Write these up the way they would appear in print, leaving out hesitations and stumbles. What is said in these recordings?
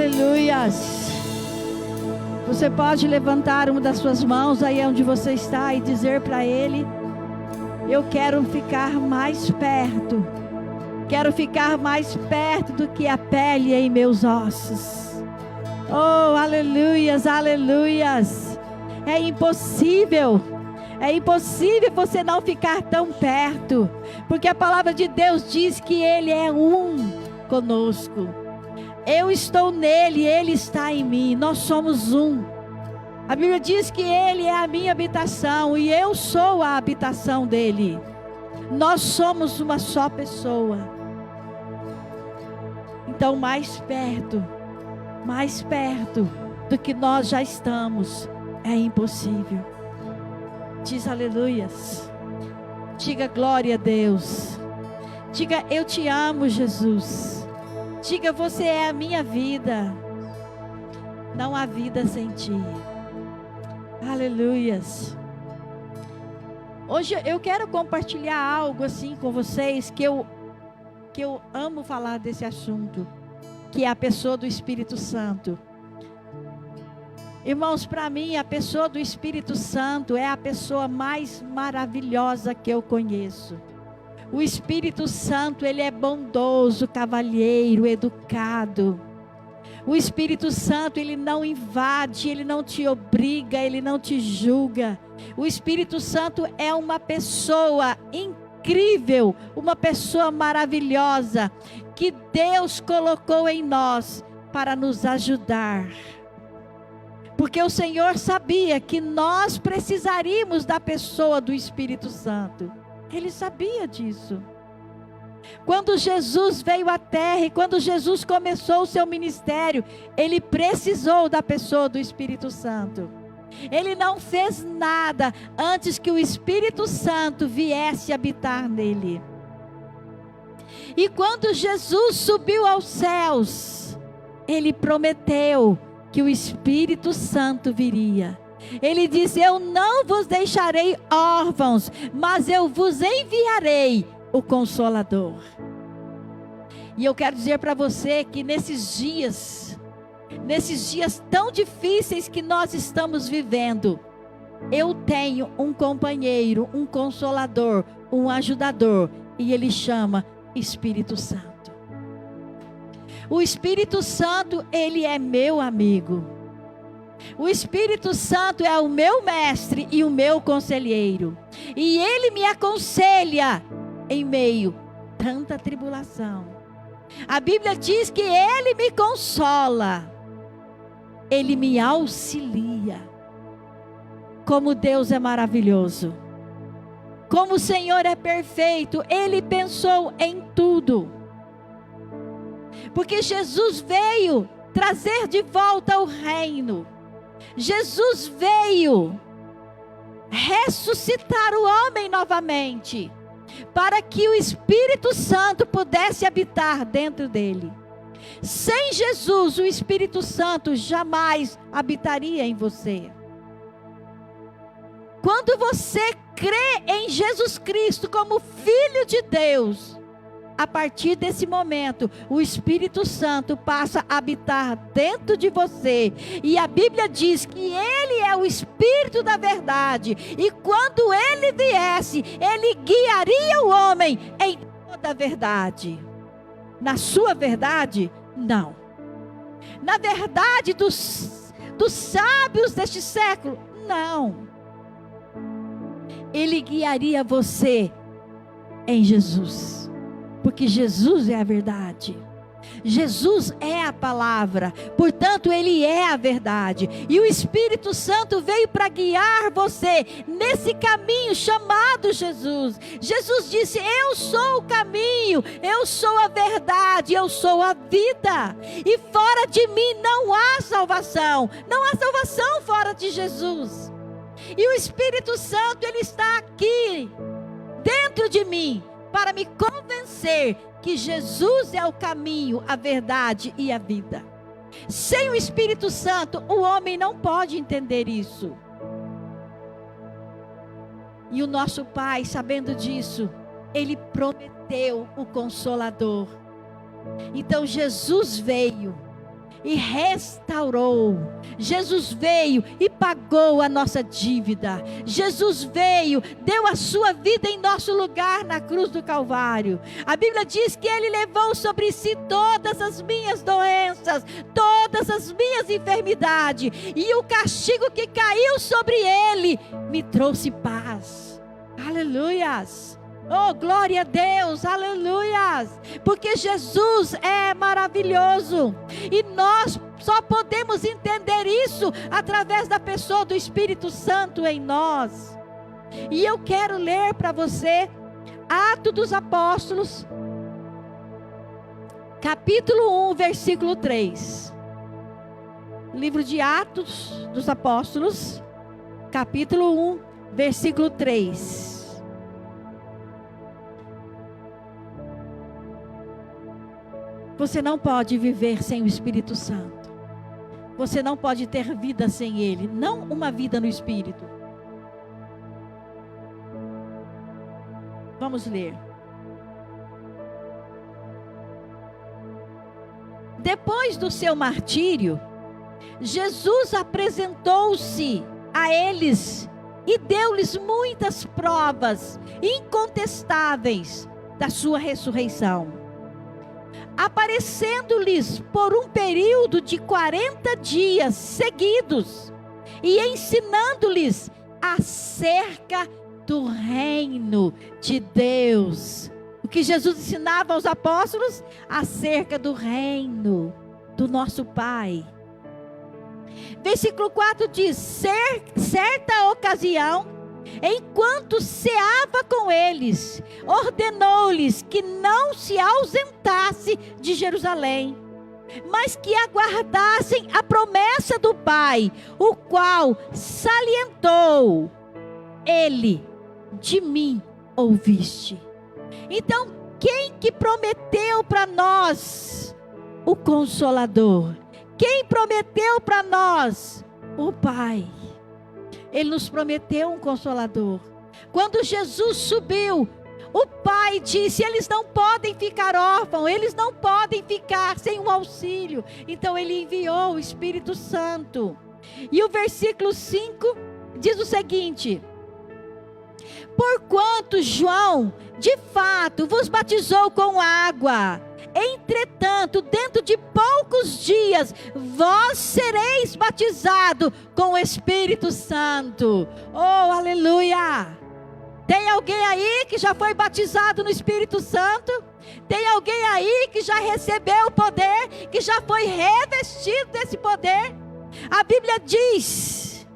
Aleluias. Você pode levantar uma das suas mãos aí onde você está e dizer para Ele: eu quero ficar mais perto. Quero ficar mais perto do que a pele em meus ossos. Oh, aleluias, aleluias. É impossível você não ficar tão perto, porque a palavra de Deus diz que Ele é um conosco. Eu estou nele, Ele está em mim, nós somos um. A Bíblia diz que Ele é a minha habitação e eu sou a habitação dEle. Nós somos uma só pessoa. Então mais perto do que nós já estamos, é impossível. Diz aleluias. Diga glória a Deus. Diga eu te amo, Jesus. Diga você é a minha vida. Não há vida sem ti. Aleluias. Hoje eu quero compartilhar algo assim com vocês que eu amo falar desse assunto, que é a pessoa do Espírito Santo. Irmãos, para mim a pessoa do Espírito Santo é a pessoa mais maravilhosa que eu conheço. O Espírito Santo, ele é bondoso, cavalheiro, educado. O Espírito Santo, ele não invade, ele não te obriga, ele não te julga. O Espírito Santo é uma pessoa incrível, uma pessoa maravilhosa, que Deus colocou em nós para nos ajudar. Porque o Senhor sabia que nós precisaríamos da pessoa do Espírito Santo. Ele sabia disso. Quando Jesus veio à terra e quando Jesus começou o seu ministério, Ele precisou da pessoa do Espírito Santo. Ele não fez nada antes que o Espírito Santo viesse habitar nele. E quando Jesus subiu aos céus, Ele prometeu que o Espírito Santo viria. Ele disse: eu não vos deixarei órfãos, mas eu vos enviarei o Consolador. E eu quero dizer para você que nesses dias tão difíceis que nós estamos vivendo, eu tenho um companheiro, um Consolador, um ajudador, e ele chama Espírito Santo. O Espírito Santo, ele é meu amigo. O Espírito Santo é o meu mestre e o meu conselheiro. E ele me aconselha em meio a tanta tribulação. A Bíblia diz que ele me consola. Ele me auxilia. Como Deus é maravilhoso. Como o Senhor é perfeito. Ele pensou em tudo. Porque Jesus veio trazer de volta o reino. Jesus veio ressuscitar o homem novamente, para que o Espírito Santo pudesse habitar dentro dele. Sem Jesus, o Espírito Santo jamais habitaria em você. Quando você crê em Jesus Cristo como Filho de Deus, a partir desse momento, o Espírito Santo passa a habitar dentro de você. E a Bíblia diz que Ele é o Espírito da verdade. E quando Ele viesse, Ele guiaria o homem em toda a verdade. Na sua verdade? Não. Na verdade dos sábios deste século? Não. Ele guiaria você em Jesus. Porque Jesus é a verdade. Jesus é a palavra. Portanto, Ele é a verdade. E o Espírito Santo veio para guiar você nesse caminho chamado Jesus. Jesus disse: eu sou o caminho, eu sou a verdade, eu sou a vida. E fora de mim não há salvação. Não há salvação fora de Jesus. E o Espírito Santo, Ele está aqui dentro de mim, para me convencer que Jesus é o caminho, a verdade e a vida. Sem o Espírito Santo, o homem não pode entender isso. E o nosso Pai, sabendo disso, Ele prometeu o Consolador. Então Jesus veio. e restaurou. Jesus veio e pagou a nossa dívida. Jesus veio, deu a sua vida em nosso lugar na cruz do Calvário. A Bíblia diz que Ele levou sobre si todas as minhas doenças, todas as minhas enfermidades, e o castigo que caiu sobre Ele me trouxe paz. Aleluias! Oh, glória a Deus, aleluias, porque Jesus é maravilhoso, e nós só podemos entender isso através da pessoa do Espírito Santo em nós. E eu quero ler para você, Atos dos Apóstolos, capítulo 1, versículo 3, livro de Atos dos Apóstolos, capítulo 1, versículo 3. Você não pode viver sem o Espírito Santo. Você não pode ter vida sem Ele. Não uma vida no Espírito. Vamos ler. Depois do seu martírio, Jesus apresentou-se a eles e deu-lhes muitas provas incontestáveis da sua ressurreição, aparecendo-lhes por um período de 40 dias seguidos e ensinando-lhes acerca do reino de Deus. O que Jesus ensinava aos apóstolos? Acerca do reino do nosso Pai. Versículo 4 diz: certa ocasião, enquanto ceava com eles, ordenou-lhes que não se ausentasse de Jerusalém, mas que aguardassem a promessa do Pai, o qual salientou: Ele, de mim ouviste. Então, quem que prometeu para nós o Consolador? Quem prometeu para nós? O Pai. Ele nos prometeu um Consolador. Quando Jesus subiu, o Pai disse: eles não podem ficar órfãos, eles não podem ficar sem um auxílio. Então Ele enviou o Espírito Santo. E o versículo 5 diz o seguinte: porquanto João, de fato, vos batizou com água, entretanto, dentro de poucos dias, vós sereis batizados com o Espírito Santo. Oh, aleluia! Tem alguém aí que já foi batizado no Espírito Santo? Tem alguém aí que já recebeu o poder, que já foi revestido desse poder? A Bíblia diz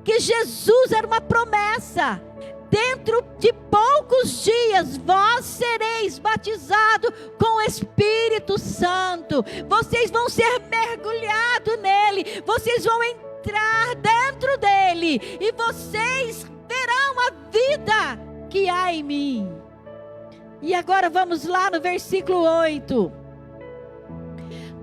que Jesus era uma promessa: dentro de poucos dias vós sereis batizados com o Espírito Santo. Vocês vão ser mergulhados nele, vocês vão entrar dentro dele, e vocês verão a vida que há em mim. E agora vamos lá no versículo 8.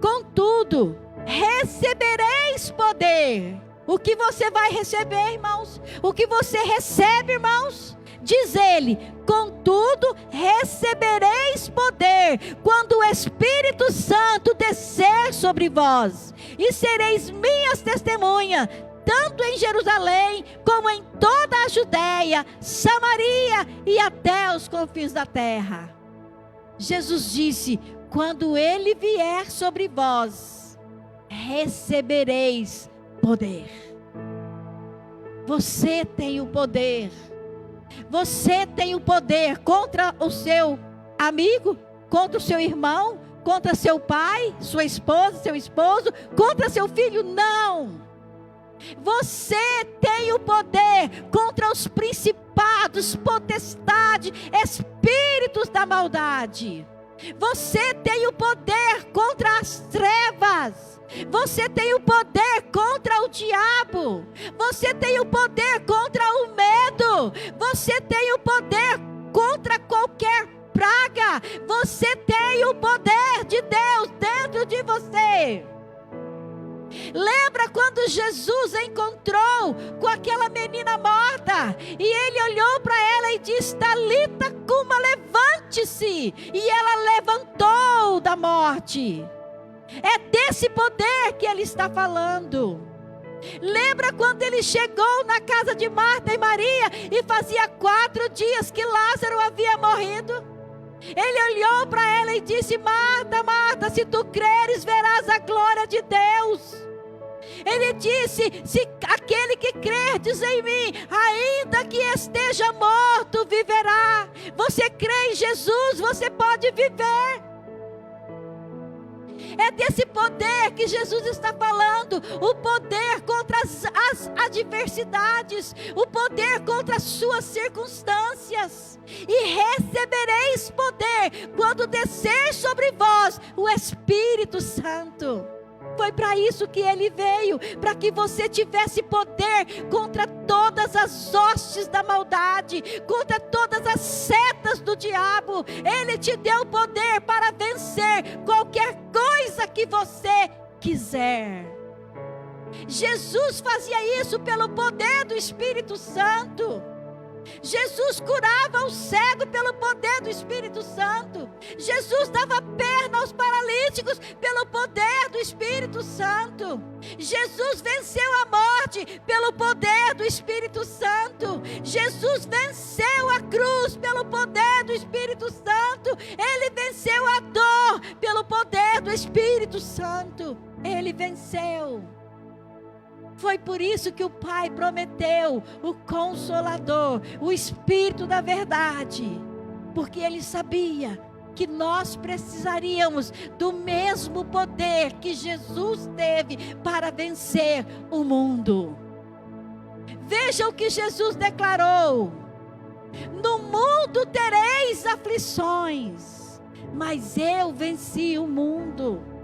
Contudo, recebereis poder. O que você vai receber, irmãos? O que você recebe, irmãos? Diz ele: contudo, recebereis poder quando o Espírito Santo descer sobre vós, e sereis minhas testemunhas, tanto em Jerusalém, como em toda a Judéia, Samaria e até os confins da terra. Jesus disse: quando Ele vier sobre vós, recebereis poder. Você tem o poder. Você tem o poder contra o seu amigo, contra o seu irmão, contra seu pai, sua esposa, seu esposo, contra seu filho. Não. Você tem o poder contra os principados, potestades, espíritos da maldade. Você tem o poder contra as trevas. Você tem o poder contra o diabo. Você tem o poder contra o medo. Você tem o poder contra qualquer praga. Você tem o poder de Deus dentro de você. Lembra quando Jesus encontrou com aquela menina morta, e ele olhou para ela e disse: Talita cuma, levante-se. E ela levantou da morte. É desse poder que ele está falando. Lembra quando ele chegou na casa de Marta e Maria e fazia 4 dias que Lázaro havia morrido? Ele olhou para ela e disse: Marta, Marta, se tu creres, verás a glória de Deus. Ele disse: se aquele que crerdes em mim, ainda que esteja morto, viverá. Você crê em Jesus, você pode viver. É desse poder que Jesus está falando. O poder contra as adversidades. O poder contra as suas circunstâncias. E recebereis poder quando descer sobre vós o Espírito Santo. Foi para isso que ele veio, para que você tivesse poder contra todas as hostes da maldade, contra todas as setas do diabo. Ele te deu poder para vencer qualquer coisa que você quiser. Jesus fazia isso pelo poder do Espírito Santo. Jesus curava o cego pelo poder do Espírito Santo. Jesus dava perna aos paralíticos pelo poder do Espírito Santo. Jesus venceu a morte pelo poder do Espírito Santo. Jesus venceu a cruz pelo poder do Espírito Santo. Ele venceu a dor pelo poder do Espírito Santo. Ele venceu. Foi por isso que o Pai prometeu o Consolador, o Espírito da verdade, porque Ele sabia que nós precisaríamos do mesmo poder que Jesus teve para vencer o mundo. Veja o que Jesus declarou: no mundo tereis aflições, mas eu venci o mundo.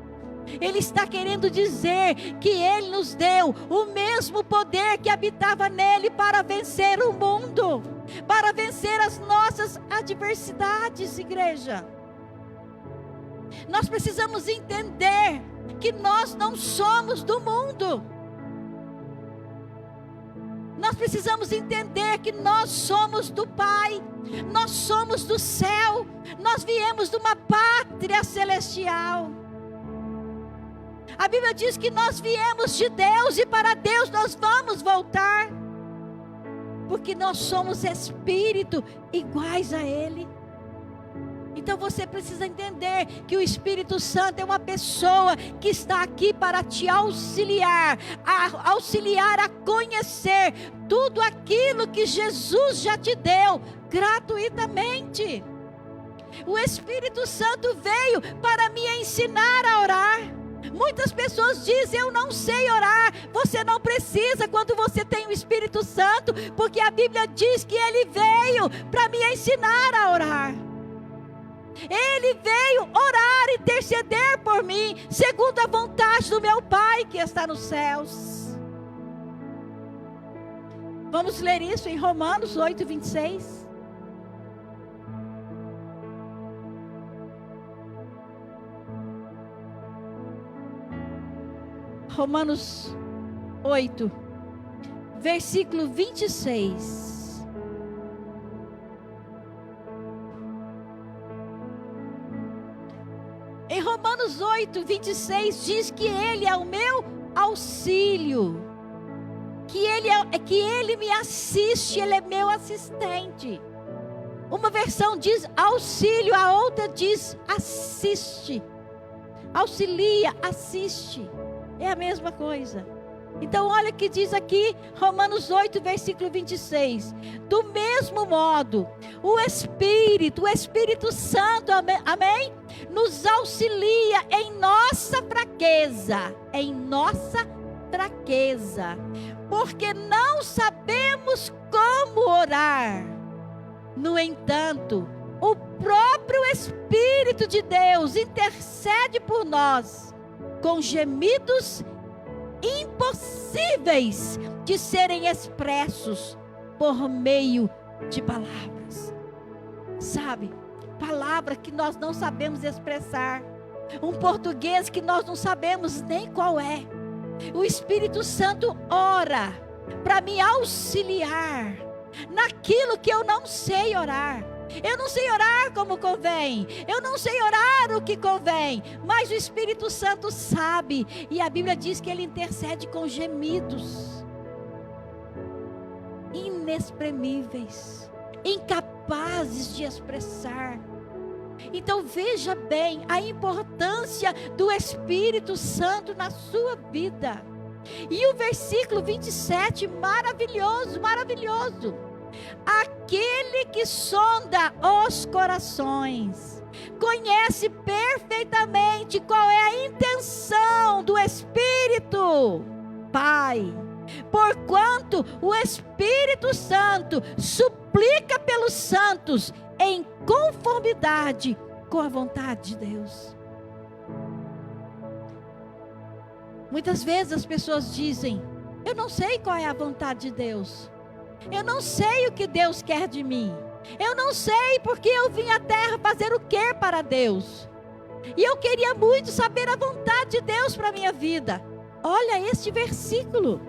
Ele está querendo dizer que Ele nos deu o mesmo poder que habitava nele para vencer o mundo, para vencer as nossas adversidades, igreja. Nós precisamos entender que nós não somos do mundo. Nós precisamos entender que nós somos do Pai, nós somos do céu, nós viemos de uma pátria celestial. A Bíblia diz que nós viemos de Deus e para Deus nós vamos voltar, porque nós somos espírito iguais a Ele. Então você precisa entender que o Espírito Santo é uma pessoa que está aqui para te auxiliar a conhecer tudo aquilo que Jesus já te deu gratuitamente. O Espírito Santo veio para me ensinar a orar. Muitas pessoas dizem: eu não sei orar. Você não precisa quando você tem o Espírito Santo, porque a Bíblia diz que Ele veio para me ensinar a orar. Ele veio orar e interceder por mim, segundo a vontade do meu Pai que está nos céus. Vamos ler isso em Romanos 8, 26. Romanos 8, versículo 26. Em Romanos 8, 26 diz que Ele é o meu auxílio, que Ele me assiste, Ele é meu assistente. Uma versão diz auxílio, a outra diz assiste. Auxilia, assiste. É a mesma coisa. Então olha o que diz aqui Romanos 8, versículo 26. Do mesmo modo, o Espírito Santo, amém? Nos auxilia em nossa fraqueza. Em nossa fraqueza. Porque não sabemos como orar. No entanto, o próprio Espírito de Deus intercede por nós com gemidos impossíveis de serem expressos por meio de palavras. Sabe, palavra que nós não sabemos expressar, um português que nós não sabemos nem qual é. O Espírito Santo ora para me auxiliar naquilo que eu não sei orar. Eu não sei orar como convém. Eu não sei orar o que convém. Mas o Espírito Santo sabe. E a Bíblia diz que Ele intercede com gemidos inexprimíveis, incapazes de expressar. Então veja bem a importância do Espírito Santo na sua vida. E o versículo 27, maravilhoso, maravilhoso. Aquele que sonda os corações, conhece perfeitamente qual é a intenção do Espírito, Pai. Porquanto o Espírito Santo suplica pelos santos em conformidade com a vontade de Deus. Muitas vezes as pessoas dizem: eu não sei qual é a vontade de Deus. Eu não sei o que Deus quer de mim. Eu não sei porque eu vim à terra fazer o que para Deus. E eu queria muito saber a vontade de Deus para a minha vida. Olha este versículo.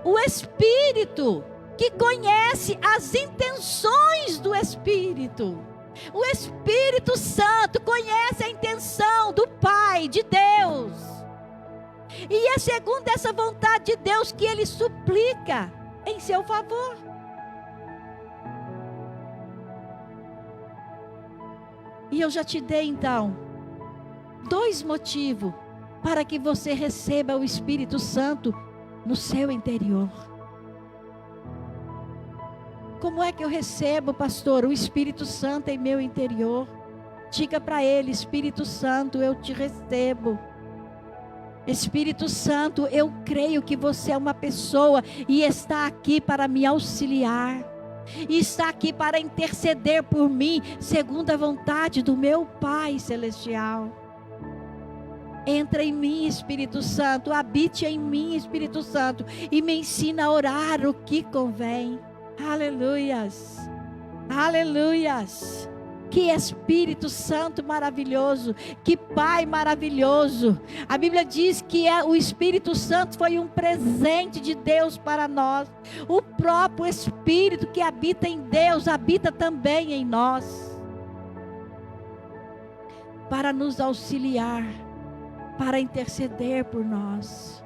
O Espírito que conhece as intenções do Espírito. O Espírito Santo conhece a intenção do Pai, de Deus. E é segundo essa vontade de Deus que Ele suplica em seu favor. E eu já te dei então 2 motivos para que você receba o Espírito Santo no seu interior. Como é que eu recebo, pastor, o Espírito Santo em meu interior? Diga para ele: Espírito Santo, eu te recebo. Espírito Santo, eu creio que você é uma pessoa e está aqui para me auxiliar. E está aqui para interceder por mim, segundo a vontade do meu Pai Celestial. Entra em mim, Espírito Santo, habite em mim, Espírito Santo, e me ensina a orar o que convém. Aleluias, aleluias. Que Espírito Santo maravilhoso, que Pai maravilhoso. A Bíblia diz que o Espírito Santo foi um presente de Deus para nós. O próprio Espírito que habita em Deus, habita também em nós, para nos auxiliar, para interceder por nós.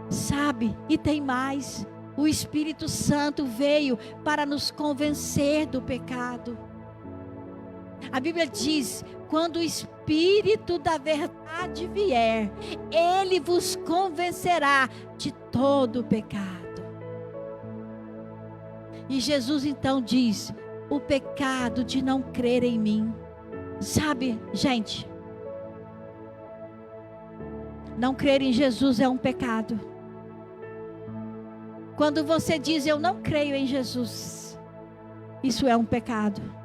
Sabe, e tem mais. O Espírito Santo veio para nos convencer do pecado. A Bíblia diz: quando o Espírito da verdade vier, Ele vos convencerá de todo o pecado. E Jesus então diz: o pecado de não crer em mim. Sabe, gente, não crer em Jesus é um pecado. Quando você diz: eu não creio em Jesus, isso é um pecado.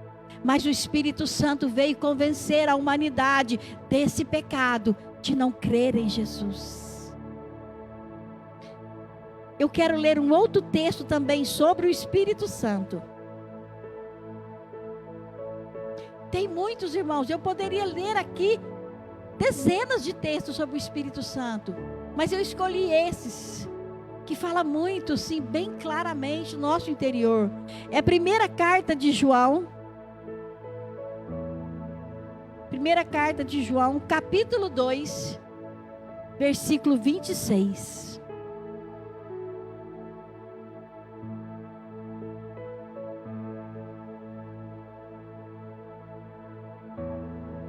Mas o Espírito Santo veio convencer a humanidade desse pecado, de não crer em Jesus. Eu quero ler um outro texto também sobre o Espírito Santo. Tem muitos, irmãos, eu poderia ler aqui dezenas de textos sobre o Espírito Santo, mas eu escolhi esses, que fala muito, sim, bem claramente no nosso interior. É a primeira carta de João. Primeira carta de João, capítulo 2, versículo 26.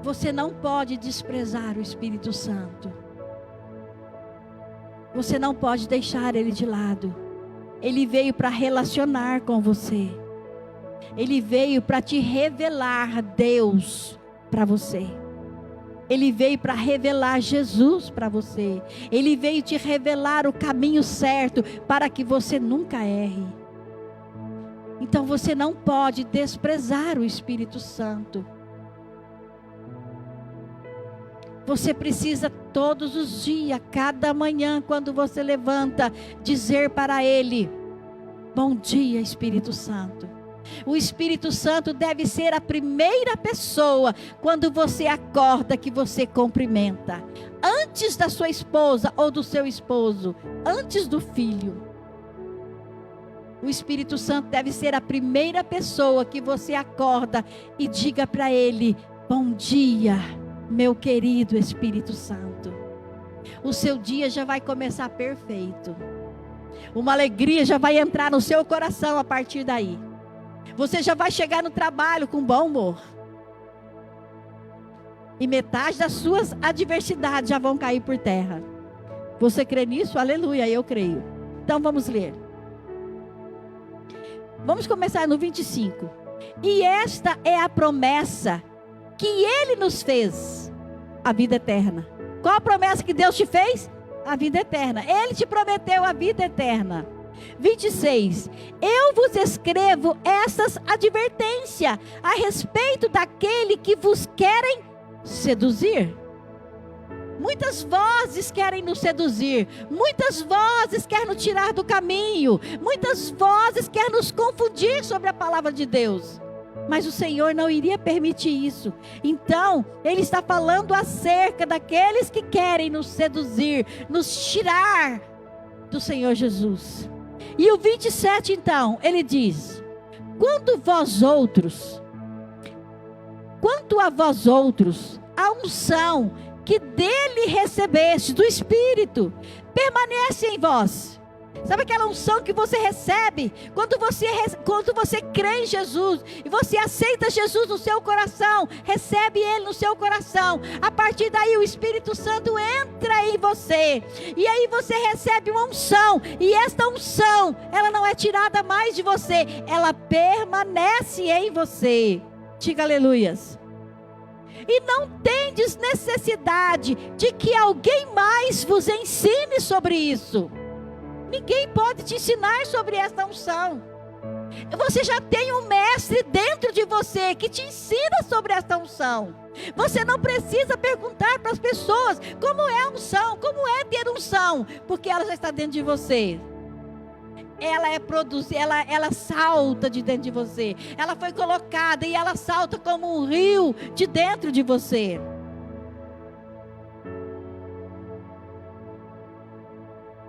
Você não pode desprezar o Espírito Santo. Você não pode deixar Ele de lado. Ele veio para relacionar com você. Ele veio para te revelar Deus para você. Ele veio para revelar Jesus para você. Ele veio te revelar o caminho certo para que você nunca erre. Então você não pode desprezar o Espírito Santo. Você precisa todos os dias, cada manhã, quando você levanta, dizer para Ele: bom dia, Espírito Santo. O Espírito Santo deve ser a primeira pessoa quando você acorda que você cumprimenta. Antes da sua esposa ou do seu esposo, antes do filho. O Espírito Santo deve ser a primeira pessoa que você acorda e diga para ele: bom dia, meu querido Espírito Santo. O seu dia já vai começar perfeito. Uma alegria já vai entrar no seu coração a partir daí. Você já vai chegar no trabalho com bom humor. E metade das suas adversidades já vão cair por terra. Você crê nisso? Aleluia, eu creio. Então vamos ler. Vamos começar no 25. E esta é a promessa que Ele nos fez, a vida eterna. Qual a promessa que Deus te fez? A vida eterna. Ele te prometeu a vida eterna. 26. Eu vos escrevo essas advertências a respeito daquele que vos querem seduzir. Muitas vozes querem nos seduzir. Muitas vozes querem nos tirar do caminho. Muitas vozes querem nos confundir sobre a palavra de Deus. Mas o Senhor não iria permitir isso. Então, Ele está falando acerca daqueles que querem nos seduzir, nos tirar do Senhor Jesus. E o 27 então, Ele diz: quanto a vós outros, a unção que dele recebeste, do Espírito, permanece em vós. Sabe aquela unção que você recebe quando você crê em Jesus e você aceita Jesus no seu coração, recebe Ele no seu coração. A partir daí o Espírito Santo entra em você e aí você recebe uma unção, e esta unção, ela não é tirada mais de você, ela permanece em você. Diga aleluias. E não tendes necessidade de que alguém mais vos ensine sobre isso. Ninguém pode te ensinar sobre esta unção. Você já tem um mestre dentro de você que te ensina sobre esta unção. Você não precisa perguntar para as pessoas como é a unção, como é ter unção, porque ela já está dentro de você. Ela é produzida, ela salta de dentro de você. Ela foi colocada e ela salta como um rio de dentro de você.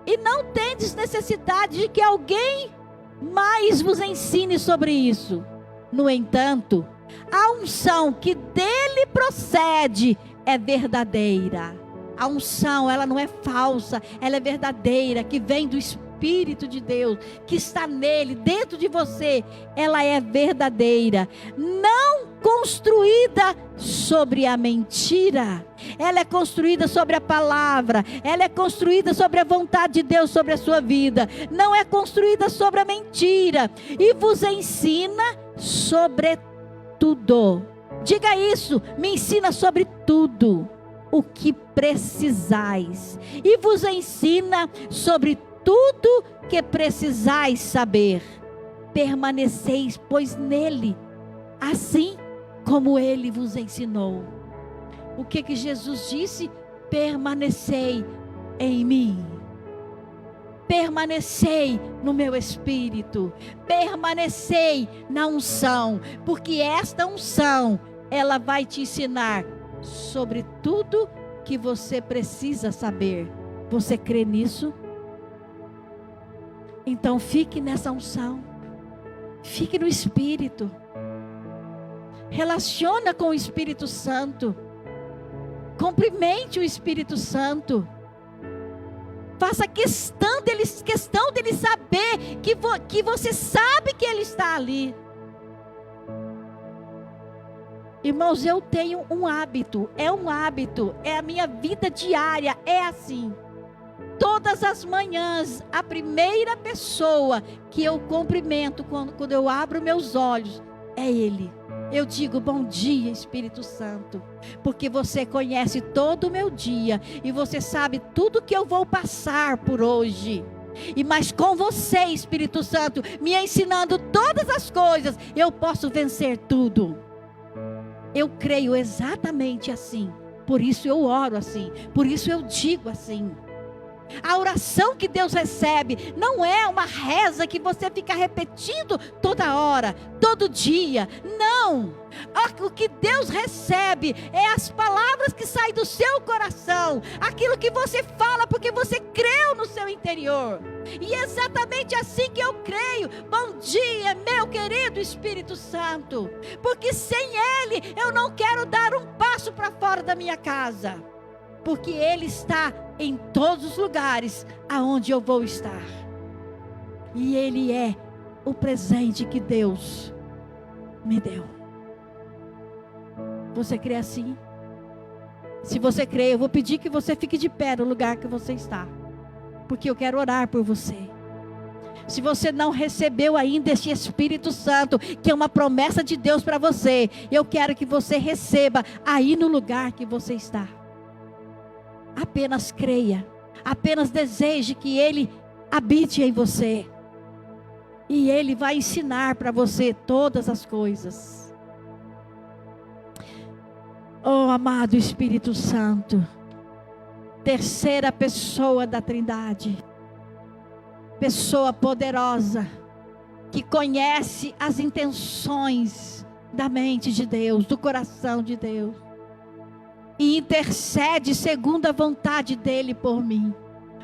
E não tendes necessidade de que alguém mais vos ensine sobre isso. No entanto, a unção que dele procede é verdadeira. A unção, ela não é falsa, ela é verdadeira, que vem do Espírito de Deus, que está nele, dentro de você. Ela é verdadeira, não construída sobre a mentira. Ela é construída sobre a palavra. Ela é construída sobre a vontade de Deus sobre a sua vida. Não é construída sobre a mentira. E vos ensina sobre tudo. Diga isso, me ensina sobre tudo o que precisais. E vos ensina sobre tudo que precisais saber. Permaneceis, pois, nele, assim como ele vos ensinou. O que Jesus disse? Permanecei em mim. Permanecei no meu Espírito. Permanecei na unção. Porque esta unção, ela vai te ensinar sobre tudo que você precisa saber. Você crê nisso? Então fique nessa unção. Fique no Espírito. Relaciona com o Espírito Santo. Cumprimente o Espírito Santo. Faça questão dele saber que você sabe que ele está ali. Irmãos, eu tenho um hábito, é a minha vida diária, é assim. Todas as manhãs, a primeira pessoa que eu cumprimento quando eu abro meus olhos é Ele. Eu digo bom dia, Espírito Santo, porque você conhece todo o meu dia e você sabe tudo que eu vou passar por hoje. Mas com você, Espírito Santo, me ensinando todas as coisas, eu posso vencer tudo. Eu creio exatamente assim, por isso eu oro assim, por isso eu digo assim. A oração que Deus recebe não é uma reza que você fica repetindo toda hora, todo dia. Não. O que Deus recebe é as palavras que saem do seu coração, aquilo que você fala porque você creu no seu interior. E é exatamente assim que eu creio. Bom dia, meu querido Espírito Santo, porque sem Ele eu não quero dar um passo para fora da minha casa, porque Ele está em todos os lugares aonde eu vou estar. E Ele é o presente que Deus me deu. Você crê assim? Se você crê, eu vou pedir que você fique de pé no lugar que você está, porque eu quero orar por você. Se você não recebeu ainda este Espírito Santo, que é uma promessa de Deus para você, eu quero que você receba aí no lugar que você está. Apenas creia, apenas deseje que Ele habite em você, e Ele vai ensinar para você todas as coisas. Oh, amado Espírito Santo, terceira pessoa da Trindade, pessoa poderosa, que conhece as intenções da mente de Deus, do coração de Deus, e intercede segundo a vontade dEle por mim.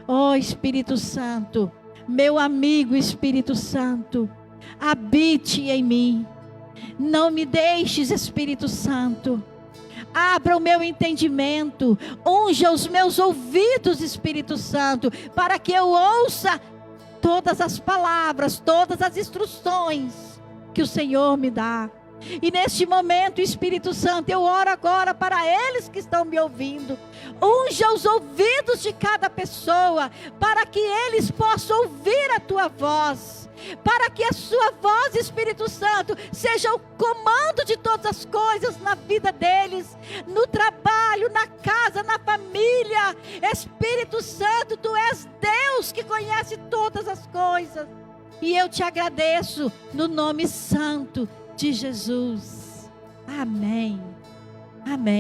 Oh, Espírito Santo, meu amigo Espírito Santo, habite em mim. Não me deixes, Espírito Santo. Abra o meu entendimento, unja os meus ouvidos, Espírito Santo, para que eu ouça todas as palavras, todas as instruções que o Senhor me dá. E neste momento, Espírito Santo, eu oro agora para eles que estão me ouvindo. Unja os ouvidos de cada pessoa, para que eles possam ouvir a tua voz. Para que a sua voz, Espírito Santo, seja o comando de todas as coisas na vida deles, no trabalho, na casa, na família. Espírito Santo, tu és Deus que conhece todas as coisas. E eu te agradeço no nome santo de Jesus. Amém. Amém.